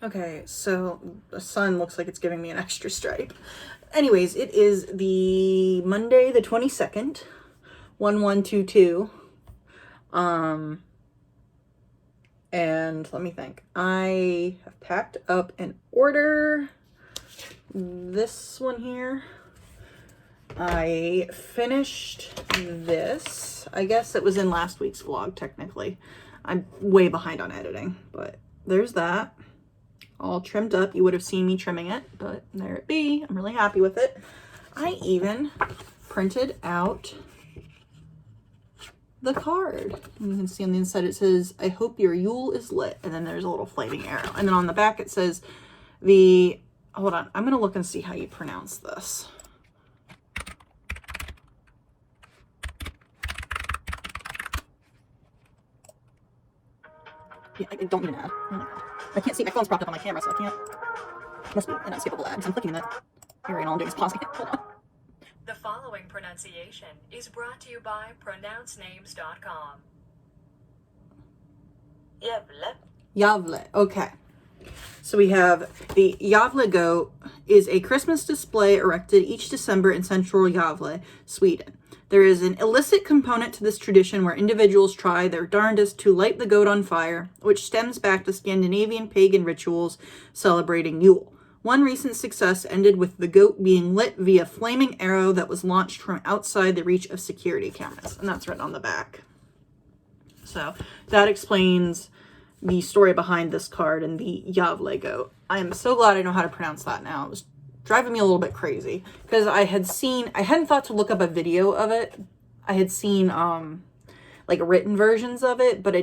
Okay, so the sun looks like it's giving me an extra stripe. Anyways, it is the Monday the 22nd, 1122. And let me think. I have packed up an order. This one here. I finished this. I guess it was in last week's vlog, technically. I'm way behind on editing, but there's that. All trimmed up. You would have seen me trimming it, but there it be. I'm really happy with it. I even printed out the card. And you can see on the inside it says, "I hope your Yule is lit." And then there's a little flaming arrow. And then on the back it says hold on, I'm gonna look and see how you pronounce this. Yeah, I don't need an ad. Oh my God. I can't see, my phone's propped up on my camera, so I can't. Must be an unskippable ad, because I'm clicking that area and all I'm doing is pausing it. Hold on. The following pronunciation is brought to you by pronouncenames.com. Javle. Okay. So we have the Javle goat is a Christmas display erected each December in central Javle, Sweden. There is an illicit component to this tradition where individuals try their darndest to light the goat on fire, which stems back to Scandinavian pagan rituals celebrating Yule. One recent success ended with the goat being lit via flaming arrow that was launched from outside the reach of security cameras. And that's written on the back. So that explains the story behind this card and the Javle goat. I am so glad I know how to pronounce that now. It was driving me a little bit crazy because I hadn't thought to look up a video of it. I had seen like written versions of it, but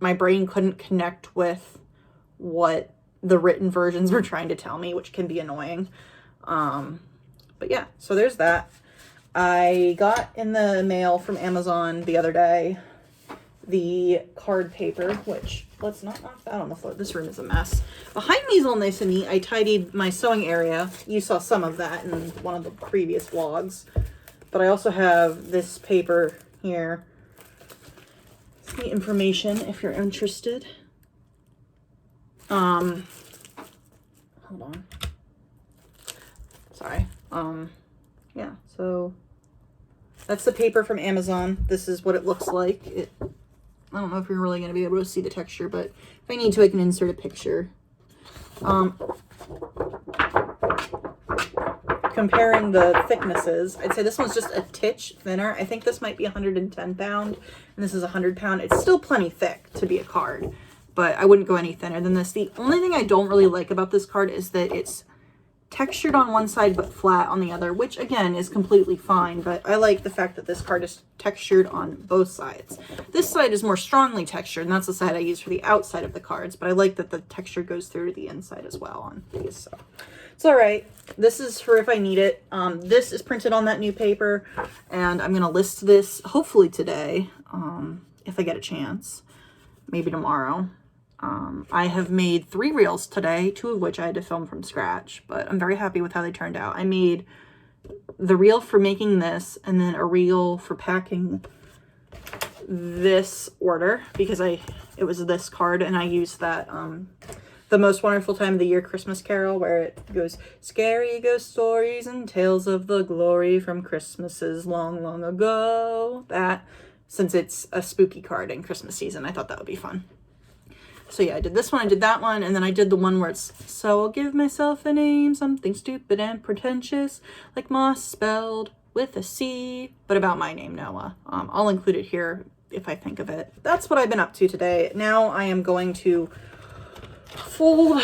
my brain couldn't connect with what the written versions were trying to tell me, which can be annoying. But yeah, so there's that. I got in the mail from Amazon the other day the card paper, which, let's not knock that on the floor. This room is a mess. Behind me is all nice and neat. I tidied my sewing area. You saw some of that in one of the previous vlogs. But I also have this paper here. It's the information if you're interested. Hold on. Sorry. Yeah, so that's the paper from Amazon. This is what it looks like. I don't know if you're really going to be able to see the texture, but if I need to, I can insert a picture. Comparing the thicknesses, I'd say this one's just a titch thinner. I think this might be 110 pound, and this is 100 pound. It's still plenty thick to be a card, but I wouldn't go any thinner than this. The only thing I don't really like about this card is that it's textured on one side but flat on the other, which again is completely fine, but I like the fact that this card is textured on both sides. This side is more strongly textured, and that's the side I use for the outside of the cards, but I like that the texture goes through to the inside as well on these, so it's all right. This is for if I need it. This is printed on that new paper, and I'm going to list this hopefully today, if I get a chance, maybe tomorrow. I have made 3 reels today, 2 of which I had to film from scratch, but I'm very happy with how they turned out. I made the reel for making this, and then a reel for packing this order, because it was this card, and I used that, The Most Wonderful Time of the Year Christmas Carol, where it goes, "Scary ghost stories and tales of the glory from Christmases long, long ago." That, since it's a spooky card in Christmas season, I thought that would be fun. So yeah, I did this one, I did that one, and then I did the one where it's, "So I'll give myself a name, something stupid and pretentious, like moss spelled with a C, but about my name, Noah." I'll include it here if I think of it. That's what I've been up to today. Now I am going to fold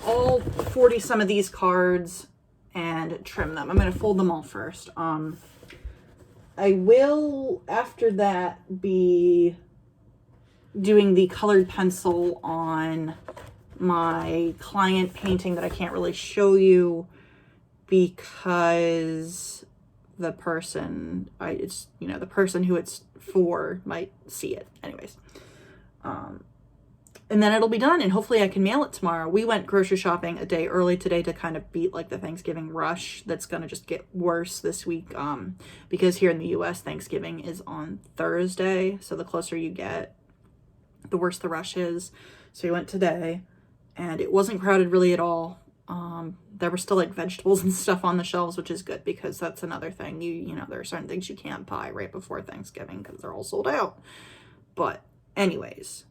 all 40 some of these cards and trim them. I'm going to fold them all first. I will, after that, be doing the colored pencil on my client painting that I can't really show you because the person, the person who it's for might see it. Anyways, and then it'll be done, and hopefully I can mail it tomorrow. We went grocery shopping a day early today to kind of beat like the Thanksgiving rush that's going to just get worse this week, because here in the US, Thanksgiving is on Thursday, so the closer you get, the worse the rush is. So we went today, and it wasn't crowded really at all. There were still like vegetables and stuff on the shelves, which is good because that's another thing. You know, there are certain things you can't buy right before Thanksgiving because they're all sold out. But anyways,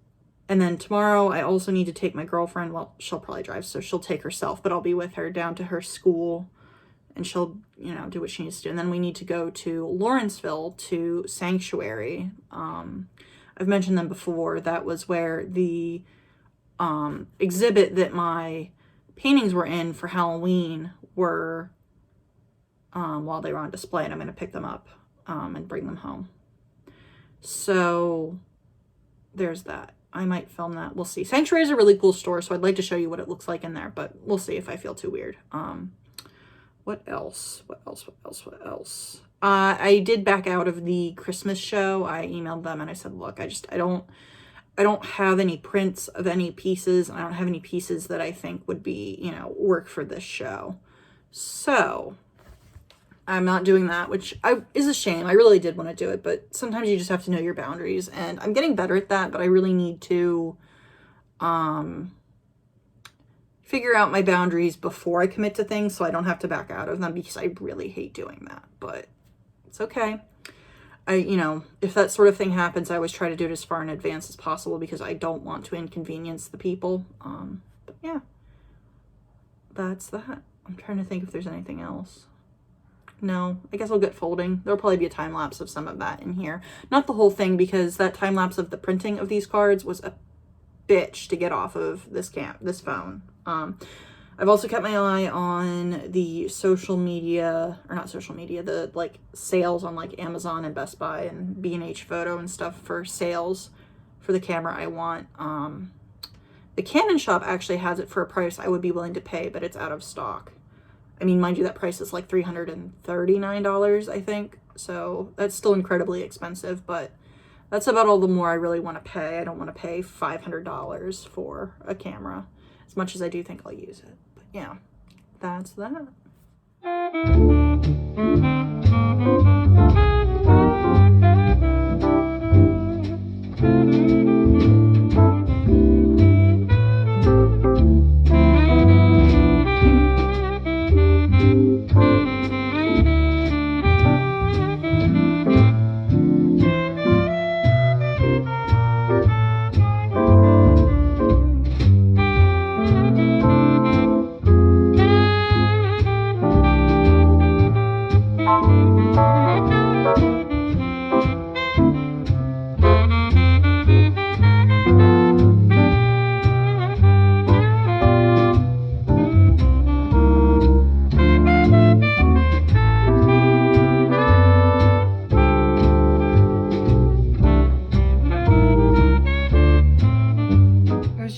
and then tomorrow I also need to take my girlfriend. Well, she'll probably drive, so she'll take herself, but I'll be with her down to her school, and she'll, you know, do what she needs to do. And then we need to go to Lawrenceville to Sanctuary. I've mentioned them before. That was where the exhibit that my paintings were in for Halloween were while they were on display, and I'm going to pick them up and bring them home. So there's that. I might film that. We'll see. Sanctuary is a really cool store, so I'd like to show you what it looks like in there, but we'll see if I feel too weird. What else? I did back out of the Christmas show. I emailed them and I said, look, I don't have any prints of any pieces, and I don't have any pieces that I think would be, you know, work for this show. So I'm not doing that, which is a shame. I really did want to do it, but sometimes you just have to know your boundaries, and I'm getting better at that, but I really need to figure out my boundaries before I commit to things so I don't have to back out of them, because I really hate doing that, but it's okay. You know, if that sort of thing happens, I always try to do it as far in advance as possible because I don't want to inconvenience the people. But yeah, that's that. I'm trying to think if there's anything else. No, I guess I'll get folding. There'll probably be a time lapse of some of that in here. Not the whole thing, because that time lapse of the printing of these cards was a bitch to get off of this phone. I've also kept my eye on the social media, or not social media, the like sales on like Amazon and Best Buy and B&H Photo and stuff for sales for the camera I want. The Canon shop actually has it for a price I would be willing to pay, but it's out of stock. I mean, mind you, that price is like $339, I think. So that's still incredibly expensive, but that's about all the more I really want to pay. I don't want to pay $500 for a camera, as much as I do think I'll use it. But yeah, that's that.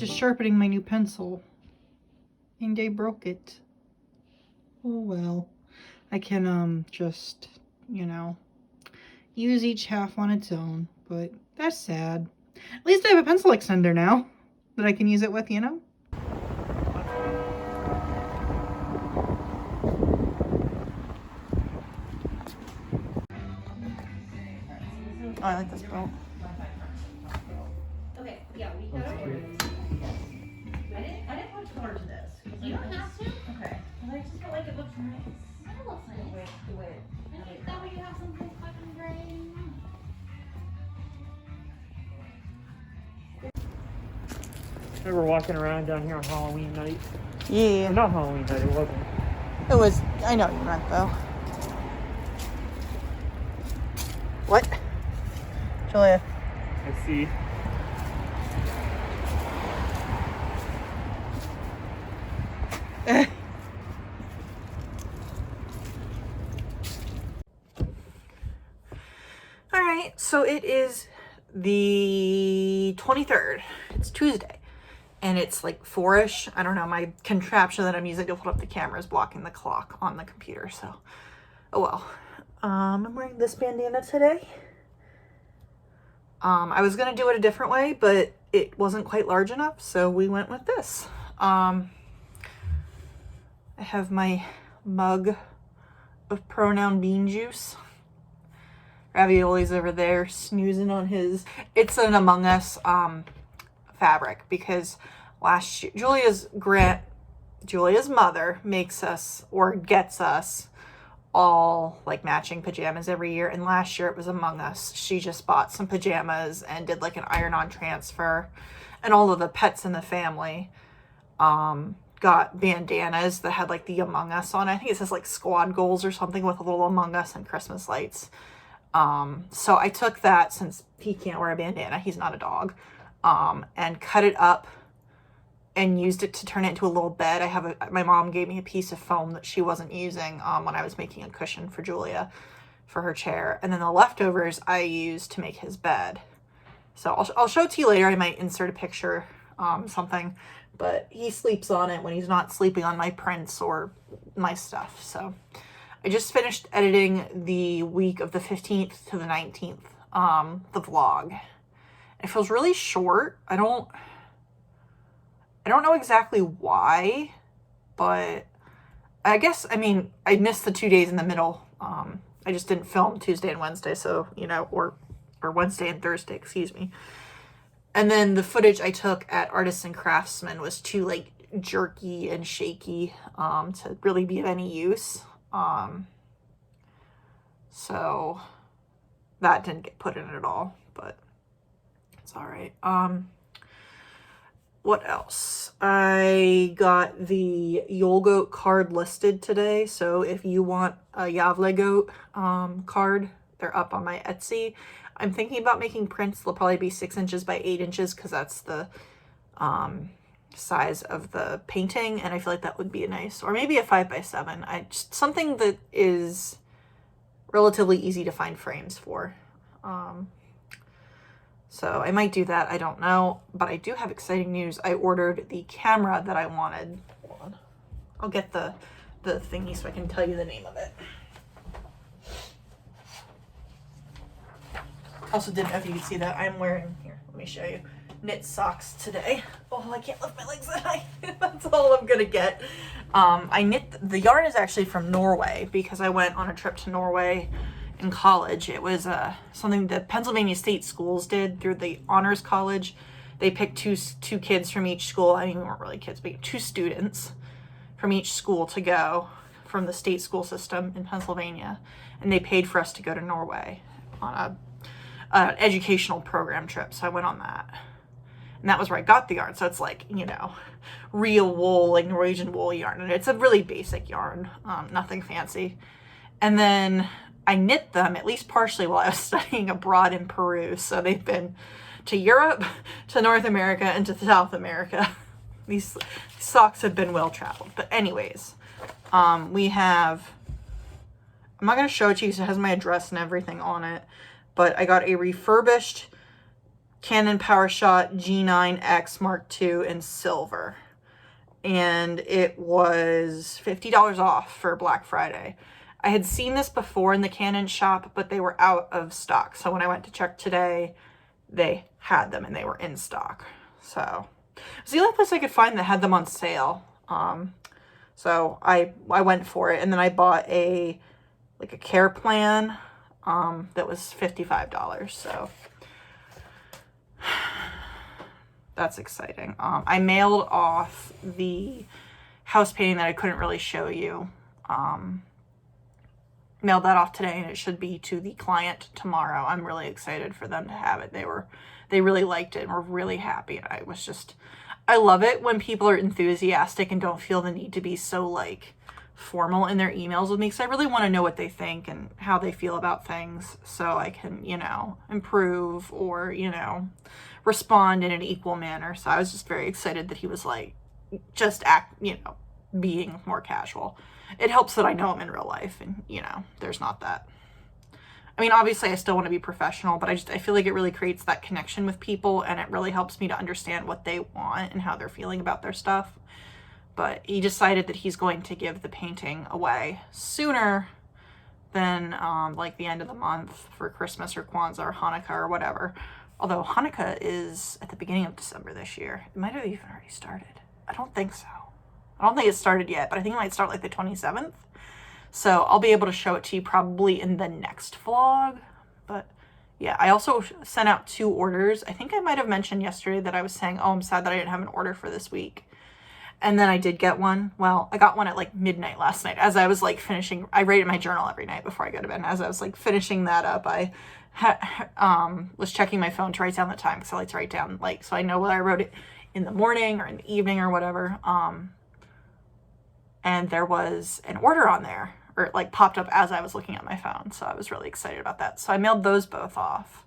Sharpening my new pencil and I broke it. Oh well. I can just, you know, use each half on its own, but that's sad. At least I have a pencil extender now that I can use it with, you know? Oh, I like this boat. Okay, yeah, we got it. I didn't put color to this. You don't have to. Okay. I just felt like it looks nice. That looks nice. The way That way you have something fucking gray. We were walking around down here on Halloween night. Yeah. Or not Halloween night, it wasn't. It was, I know what you meant though. What? Julia. I see. Alright, so it is the 23rd. It's Tuesday. And it's like 4-ish. I don't know, my contraption that I'm using to hold up the camera is blocking the clock on the computer, so oh well. I'm wearing this bandana today. I was gonna do it a different way, but it wasn't quite large enough, so we went with this. I have my mug of pronoun bean juice. Ravioli's over there snoozing on his, it's an Among Us fabric, because last year, Julia's mother makes us or gets us all like matching pajamas every year, and last year it was Among Us. She just bought some pajamas and did like an iron-on transfer, and all of the pets in the family got bandanas that had like the Among Us on it. I think it says like squad goals or something with a little Among Us and Christmas lights. So I took that, since he can't wear a bandana, he's not a dog, and cut it up and used it to turn it into a little bed. My mom gave me a piece of foam that she wasn't using when I was making a cushion for Julia for her chair. And then the leftovers I used to make his bed. So I'll show it to you later. I might insert a picture, something, but he sleeps on it when he's not sleeping on my prints or my stuff. So I just finished editing the week of the 15th to the 19th, the vlog. It feels really short. I don't know exactly why, but I guess, I mean, I missed the 2 days in the middle. I just didn't film Tuesday and Wednesday, so, you know, or Wednesday and Thursday, excuse me. And then the footage I took at Artists and Craftsmen was too, like, jerky and shaky to really be of any use. So that didn't get put in at all, but it's all right. What else? I got the Yule Goat card listed today. So if you want a Yavle Goat card, they're up on my Etsy. I'm thinking about making prints. They'll probably be 6 inches by 8 inches because that's the size of the painting. And I feel like that would be a nice, or maybe a 5 by 7. Something that is relatively easy to find frames for. So I might do that. I don't know, but I do have exciting news. I ordered the camera that I wanted. Hold on. I'll get the thingy so I can tell you the name of it. Also didn't know if you could see that. I'm wearing, here, let me show you, knit socks today. Oh, I can't lift my legs that high. That's all I'm gonna get. I knit, the yarn is actually from Norway because I went on a trip to Norway in college. It was something that Pennsylvania State Schools did through the Honors College. They picked two kids from each school. I mean, they weren't really kids, but 2 students from each school to go from the state school system in Pennsylvania. And they paid for us to go to Norway on an educational program trip. So I went on that. And that was where I got the yarn. So it's like, you know, real wool, like Norwegian wool yarn. And it's a really basic yarn, nothing fancy. And then I knit them, at least partially, while I was studying abroad in Peru. So they've been to Europe, to North America, and to South America. These socks have been well traveled. But anyways, we have, I'm not going to show it to you because it has my address and everything on it. But I got a refurbished Canon PowerShot G9X Mark II in silver. And it was $50 off for Black Friday. I had seen this before in the Canon shop, but they were out of stock. So when I went to check today, they had them and they were in stock. So it was the only place I could find that had them on sale. So I went for it, and then I bought a care plan that was $55. So that's exciting. I mailed off the house painting that I couldn't really show you. Mailed that off today, and it should be to the client tomorrow. I'm really excited for them to have it. They really liked it and were really happy. And I love it when people are enthusiastic and don't feel the need to be so like formal in their emails with me, because I really want to know what they think and how they feel about things, so I can, you know, improve or, you know, respond in an equal manner. So I was just very excited that he was like, just being more casual. It helps that I know him in real life, and, you know, there's not that. I mean, obviously I still want to be professional, but I feel like it really creates that connection with people, and it really helps me to understand what they want and how they're feeling about their stuff. But he decided that he's going to give the painting away sooner than like the end of the month for Christmas or Kwanzaa or Hanukkah or whatever. Although Hanukkah is at the beginning of December this year. It might have even already started. I don't think so. I don't think it started yet, but I think it might start like the 27th. So I'll be able to show it to you probably in the next vlog. But yeah, I also sent out 2 orders. I think I might have mentioned yesterday that I was saying, oh, I'm sad that I didn't have an order for this week. And then I did get one. Well, I got one at like midnight last night as I was like finishing. I write in my journal every night before I go to bed. And as I was like finishing that up, I was checking my phone to write down the time, because I like to write down, like, so I know whether I wrote it in the morning or in the evening or whatever. And there was an order on there, or it like popped up as I was looking at my phone. So I was really excited about that. So I mailed those both off.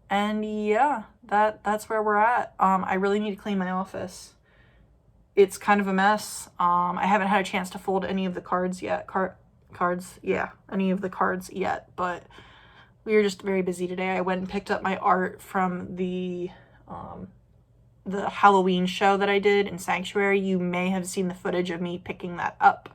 And yeah, that's where we're at. I really need to clean my office. It's kind of a mess. I haven't had a chance to fold any of the cards yet. Any of the cards yet, but we were just very busy today. I went and picked up my art from the Halloween show that I did in Sanctuary. You may have seen the footage of me picking that up.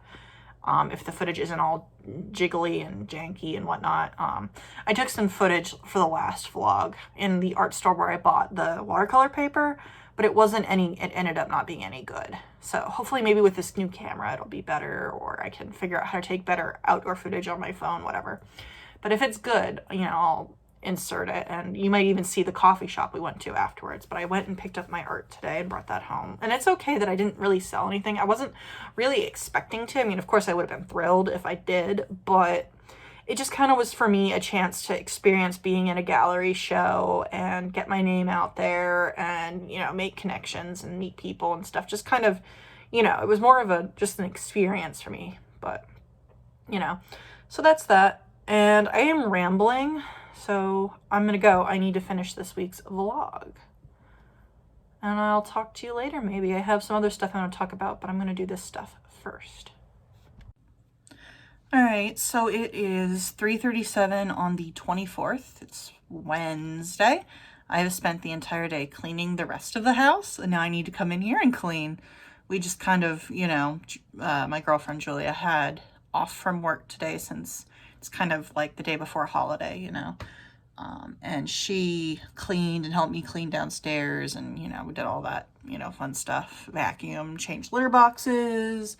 If the footage isn't all jiggly and janky and whatnot. I took some footage for the last vlog in the art store where I bought the watercolor paper, but it ended up not being any good. So hopefully maybe with this new camera it'll be better, or I can figure out how to take better outdoor footage on my phone, whatever. But if it's good, you know, I'll insert it, and you might even see the coffee shop we went to afterwards. But I went and picked up my art today and brought that home, and it's okay that I didn't really sell anything. I wasn't really expecting to. I mean, of course I would have been thrilled if I did, but it just kind of was for me a chance to experience being in a gallery show and get my name out there and, you know, make connections and meet people and stuff. Just kind of, you know, it was more of just an experience for me. But, you know, so that's that. And I am rambling, so I'm gonna go. I need to finish this week's vlog, and I'll talk to you later. Maybe I have some other stuff I want to talk about, but I'm gonna do this stuff first. All right, so it is 3:37 on the 24th. It's Wednesday. I have spent the entire day cleaning the rest of the house, and now I need to come in here and clean. We just kind of, you know, my girlfriend Julia had off from work today, since it's kind of like the day before a holiday, you know. And she cleaned and helped me clean downstairs, and, you know, we did all that, you know, fun stuff. Vacuum, changed litter boxes,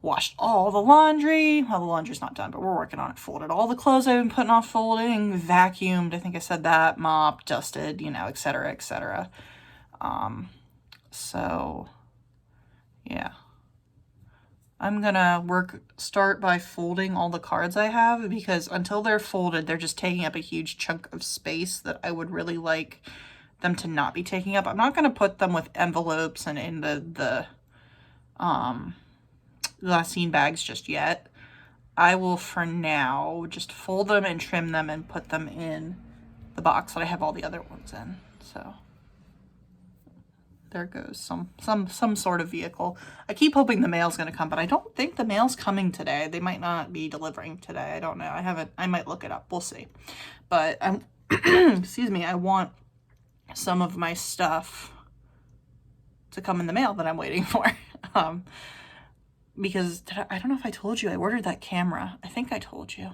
washed all the laundry. Well, the laundry's not done, but we're working on it. Folded all the clothes I've been putting off folding, vacuumed, I think I said that, mopped, dusted, you know, etc., etc. So, yeah. I'm gonna start by folding all the cards I have, because until they're folded, they're just taking up a huge chunk of space that I would really like them to not be taking up. I'm not gonna put them with envelopes and in the glassine bags just yet. I will, for now, just fold them and trim them and put them in the box that I have all the other ones in. So there goes some sort of vehicle. I keep hoping the mail's gonna come, but I don't think the mail's coming today. They might not be delivering today. I don't know. I might look it up. We'll see. But excuse me, I want some of my stuff to come in the mail that I'm waiting for. Because I don't know if I told you, I ordered that camera. I think I told you.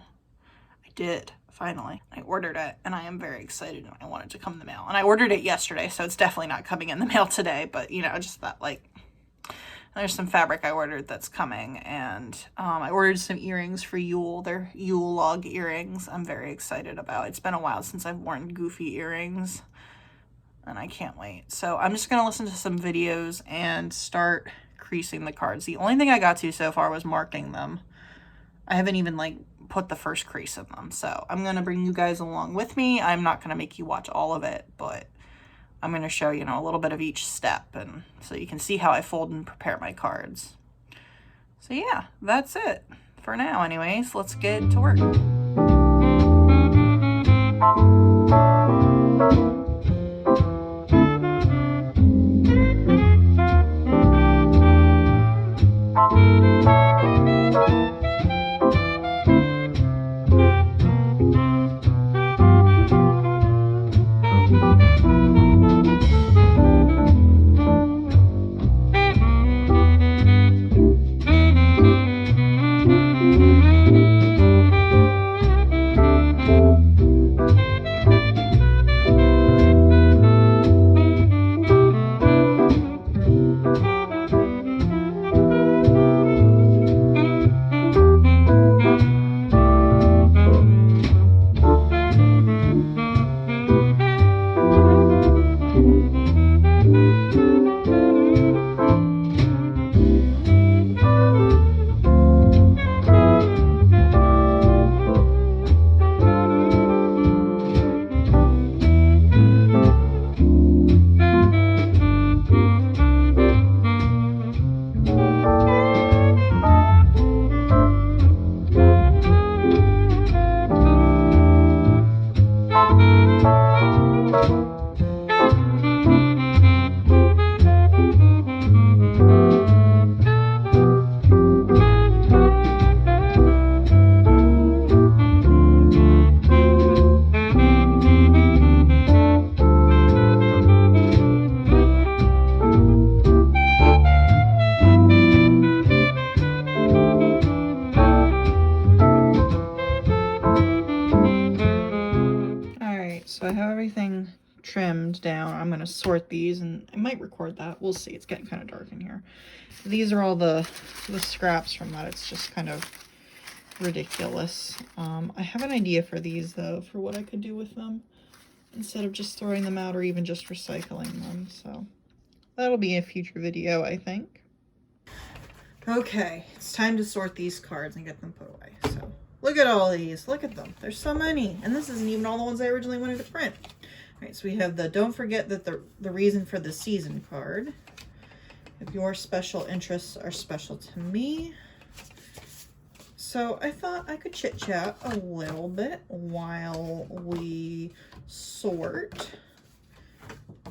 I did. Finally, I ordered it, and I am very excited, and I want it to come in the mail. And I ordered it yesterday, so it's definitely not coming in the mail today, but, you know, just that, like, there's some fabric I ordered that's coming, and I ordered some earrings for Yule. They're Yule log earrings. I'm very excited about. It's been a while since I've worn goofy earrings, and I can't wait. So I'm just gonna listen to some videos and start creasing the cards. The only thing I got to so far was marking them. I haven't even, like, put the first crease in them. So I'm going to bring you guys along with me. I'm not going to make you watch all of it, but I'm going to show, you know, a little bit of each step, and so you can see how I fold and prepare my cards. So yeah, that's it for now anyways. Let's get to work. right, so I have everything trimmed down. I'm gonna sort these, and I might record that. We'll see. It's getting kind of dark in here. These are all the scraps from that. It's just kind of ridiculous. I have an idea for these though, for what I could do with them instead of just throwing them out or even just recycling them. So that'll be a future video, I think. Okay, it's time to sort these cards and get them put away. So look at all these. Look at them. There's so many. And this isn't even all the ones I originally wanted to print. All right, so we have the don't forget that the reason for the season card. If your special interests are special to me. So I thought I could chit chat a little bit while we sort.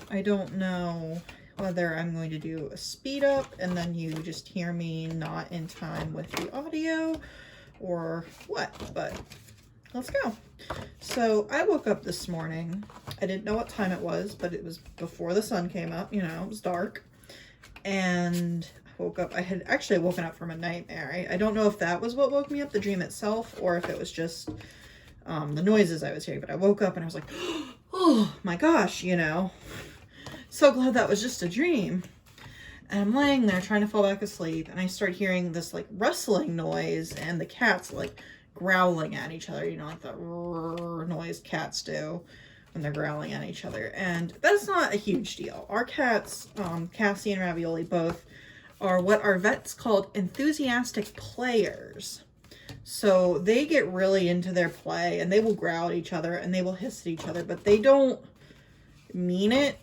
I don't know whether I'm going to do a speed up and then you just hear me not in time with the audio or what, but let's go. So I woke up this morning. I didn't know what time it was, but it was before the sun came up, you know, it was dark. And I woke up, I had actually woken up from a nightmare. I don't know if that was what woke me up, the dream itself, or if it was just the noises I was hearing, but I woke up and I was like, oh my gosh, you know, so glad that was just a dream. And I'm laying there trying to fall back asleep, and I start hearing this like rustling noise and the cats like growling at each other, you know, like the noise cats do when they're growling at each other. And that's not a huge deal. Our cats, Cassie and Ravioli, both are what our vets called enthusiastic players. So they get really into their play and they will growl at each other and they will hiss at each other, but they don't mean it.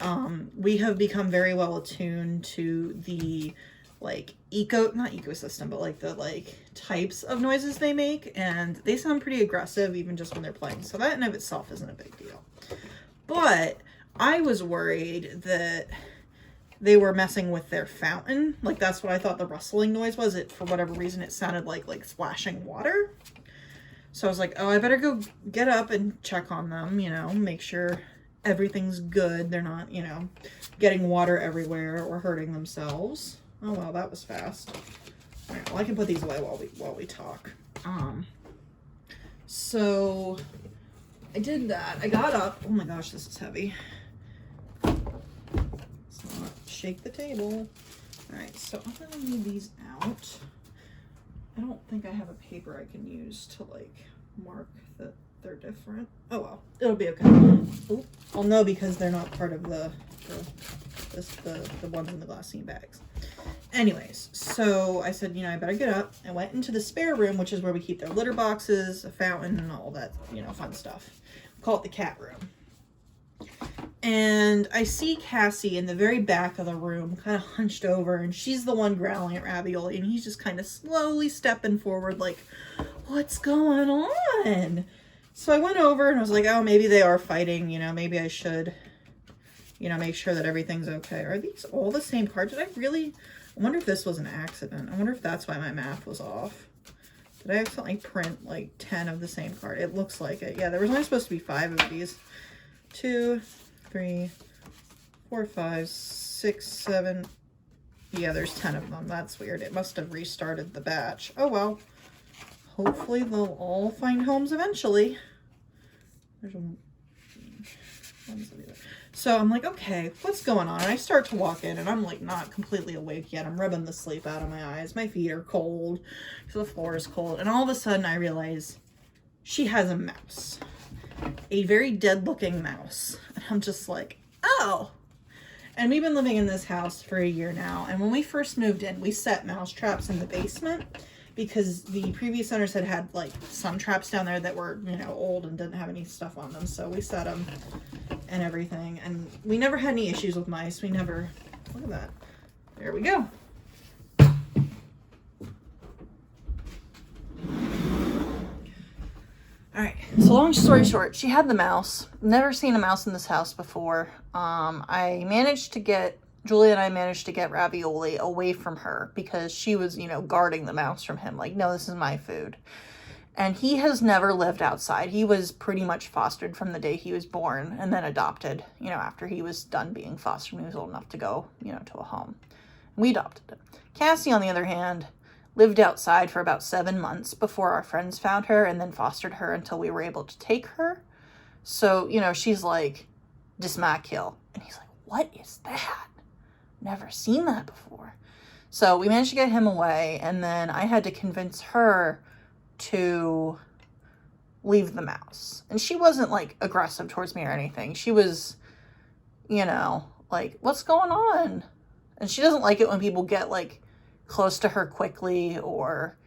We have become very well attuned to the like not ecosystem, but like the like types of noises they make, and they sound pretty aggressive even just when they're playing. So that in of itself isn't a big deal. But I was worried that they were messing with their fountain. Like that's what I thought the rustling noise was. It, for whatever reason, it sounded like splashing water. So I was like, oh, I better go get up and check on them, you know, make sure everything's good. They're not, you know, getting water everywhere or hurting themselves. Oh, well, that was fast. All right, well, I can put these away while we talk. So I did that. I got up. Oh my gosh, this is heavy. Let's not shake the table. All right, so I'm gonna leave these out. I don't think I have a paper I can use to like mark that they're different. Oh well, it'll be okay. Oop, I'll know because they're not part of the ones in the glassine bags. Anyways, so I said, you know, I better get up. I went into the spare room, which is where we keep their litter boxes, a fountain, and all that, you know, fun stuff. We call it the cat room. And I see Cassie in the very back of the room, kind of hunched over, and she's the one growling at Ravioli, and he's just kind of slowly stepping forward like, what's going on? So I went over and I was like, oh, maybe they are fighting, you know, maybe I should, you know, make sure that everything's okay. Are these all the same cards? Did I really... I wonder if this was an accident. I wonder if that's why my math was off. Did I accidentally print like 10 of the same card? It looks like it. Yeah, there was only supposed to be 5 of these. 2, 3, 4, 5, 6, 7. Yeah, there's 10 of them. That's weird. It must have restarted the batch. Oh well. Hopefully they'll all find homes eventually. There's a... So I'm like, okay, what's going on? And I start to walk in and I'm like not completely awake yet. I'm rubbing the sleep out of my eyes. My feet are cold because the floor is cold. And all of a sudden I realize she has a mouse, a very dead looking mouse. And I'm just like, oh. And we've been living in this house for a year now. And when we first moved in, we set mouse traps in the basement because the previous owners had like some traps down there that were, you know, old and didn't have any stuff on them. So we set them and everything. And we never had any issues with mice. We never, look at that. There we go. All right, so long story short, she had the mouse. Never seen a mouse in this house before. Julia and I managed to get Ravioli away from her because she was, you know, guarding the mouse from him. Like, no, this is my food. And he has never lived outside. He was pretty much fostered from the day he was born and then adopted, you know, after he was done being fostered when he was old enough to go, you know, to a home. We adopted him. Cassie, on the other hand, lived outside for about 7 months before our friends found her and then fostered her until we were able to take her. So, you know, she's like, Dismakill. And he's like, what is that? Never seen that before. So we managed to get him away, and then I had to convince her to leave the mouse. And she wasn't like aggressive towards me or anything. She was, you know, like, what's going on? And she doesn't like it when people get like close to her quickly, or,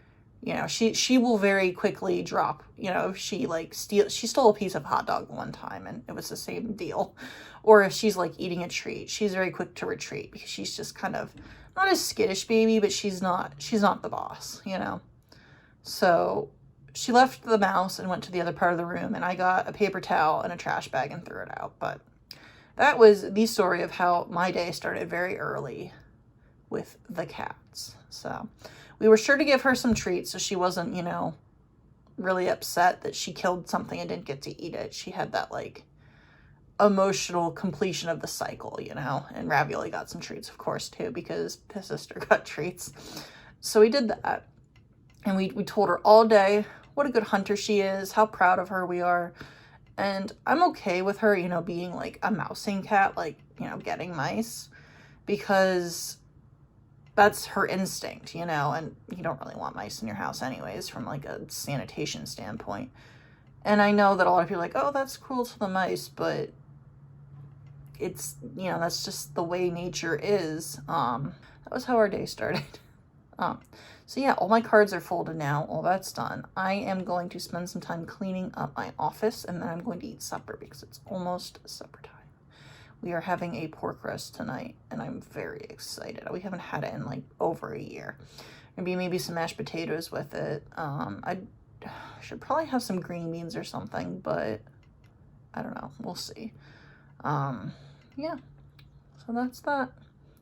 you know, she will very quickly drop, you know, if she like she stole a piece of hot dog one time and it was the same deal. Or if she's like eating a treat, she's very quick to retreat because she's just kind of not a skittish baby, but she's not the boss, you know. So she left the mouse and went to the other part of the room, and I got a paper towel and a trash bag and threw it out. But that was the story of how my day started very early with the cats. So we were sure to give her some treats so she wasn't, you know, really upset that she killed something and didn't get to eat it. She had that like emotional completion of the cycle, you know. And Ravioli got some treats, of course, too, because his sister got treats. So we did that. And we told her all day what a good hunter she is, how proud of her we are. And I'm okay with her, you know, being like a mousing cat, like, you know, getting mice, because that's her instinct, you know, and you don't really want mice in your house anyways from like a sanitation standpoint. And I know that a lot of people are like, oh, that's cruel to the mice, but it's, you know, that's just the way nature is. That was how our day started. So yeah, all my cards are folded now. All that's done. I am going to spend some time cleaning up my office, and then I'm going to eat supper because it's almost supper time. We are having a pork roast tonight, and I'm very excited. We haven't had it in like over a year. Maybe some mashed potatoes with it. I should probably have some green beans or something, but I don't know. We'll see. Yeah. So that's that.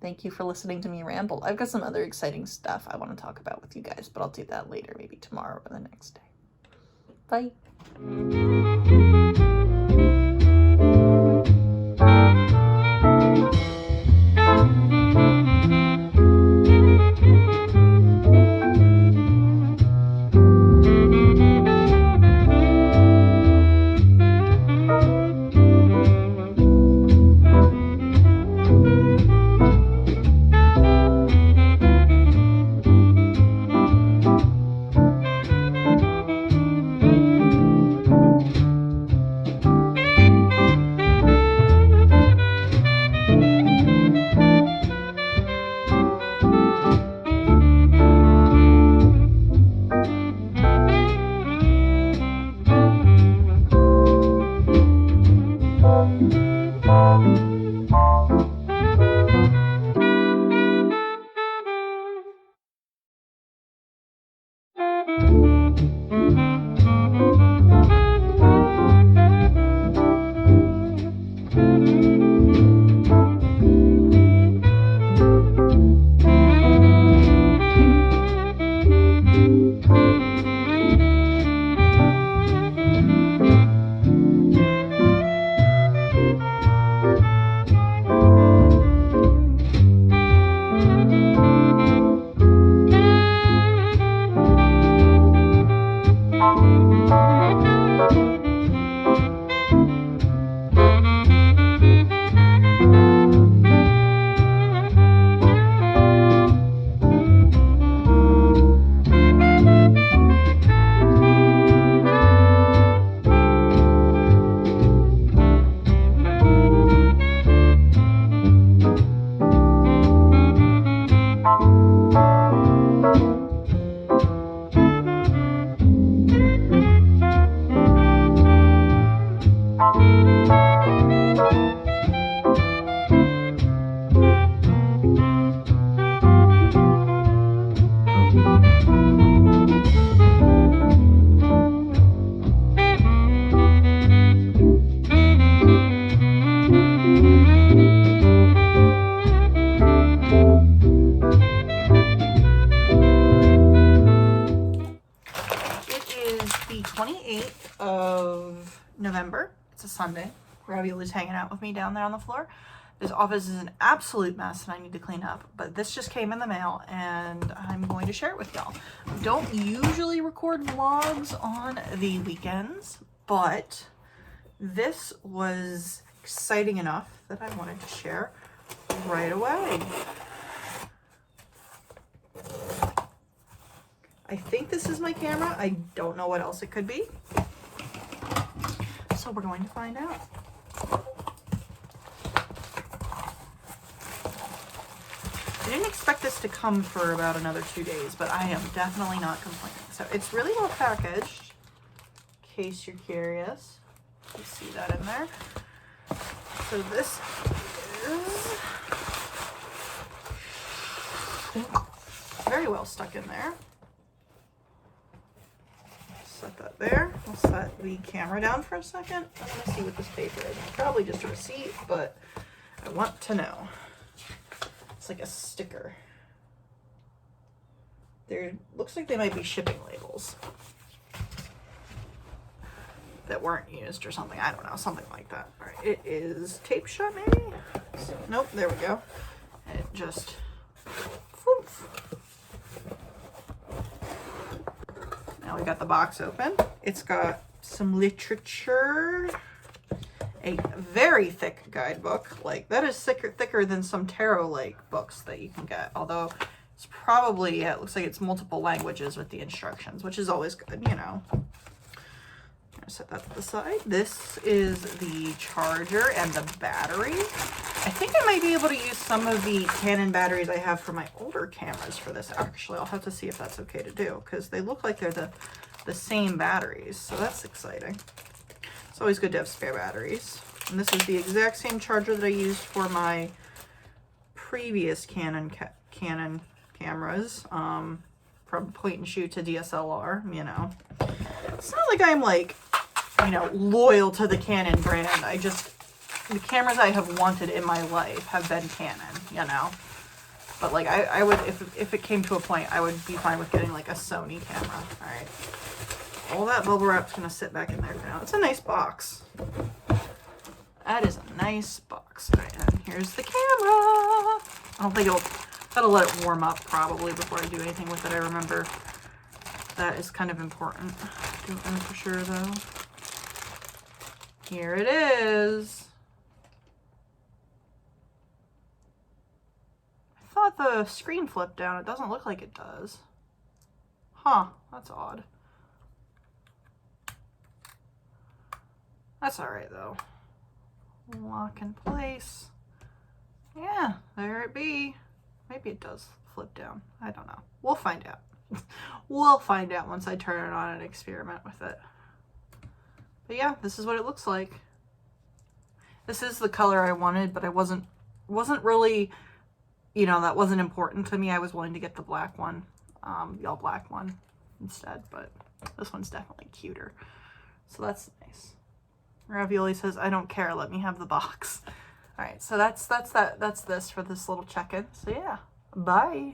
Thank you for listening to me ramble. I've got some other exciting stuff I want to talk about with you guys, but I'll do that later, maybe tomorrow or the next day. Bye. November. It's a Sunday. Ravioli's hanging out with me down there on the floor. This office is an absolute mess and I need to clean up, but this just came in the mail and I'm going to share it with y'all. I don't usually record vlogs on the weekends, but this was exciting enough that I wanted to share right away. I think this is my camera. I don't know what else it could be. So we're going to find out. I didn't expect this to come for about another 2 days, but I am definitely not complaining. So it's really well packaged, in case you're curious. You see that in there. So this is very well stuck in there. Set that there. We'll set the camera down for a second. I want to see what this paper is. It's probably just a receipt, but I want to know. It's like a sticker. There looks like they might be shipping labels that weren't used or something. I don't know, something like that. All right, it is tape shut maybe? So, nope, there we go. And it just, whoof. Now we got the box open. It's got some literature, a very thick guidebook. Like that is thicker than some tarot-like books that you can get. Although it's probably, yeah, it looks like it's multiple languages with the instructions, which is always good, you know. I'm gonna set that to the side. This is the charger and the battery. I think I might be able to use some of the Canon batteries I have for my older cameras for this. Actually, I'll have to see if that's okay to do because they look like they're the same batteries, so that's exciting. It's always good to have spare batteries. And this is the exact same charger that I used for my previous Canon cameras, from point and shoot to DSLR, you know. It's not like I'm like, you know, loyal to the Canon brand. The cameras I have wanted in my life have been Canon, you know. But like I would, if it came to a point, I would be fine with getting like a Sony camera. All right. All that bubble wrap's gonna sit back in there for now. It's a nice box. That is a nice box. All right, and here's the camera. I don't think that'll let it warm up probably before I do anything with it. I remember that is kind of important. Don't know for sure though. Here it is. I thought the screen flipped down. It doesn't look like it does. Huh, that's odd. That's all right though. Lock in place. Yeah, there it be. Maybe it does flip down. I don't know. We'll find out. We'll find out once I turn it on and experiment with it. But yeah, this is what it looks like. This is the color I wanted, but I wasn't really, you know, that wasn't important to me. I was willing to get the black one, the all black one instead, but this one's definitely cuter. So that's nice. Ravioli says, I don't care, let me have the box. All right, so that's this for this little check-in. So yeah, bye.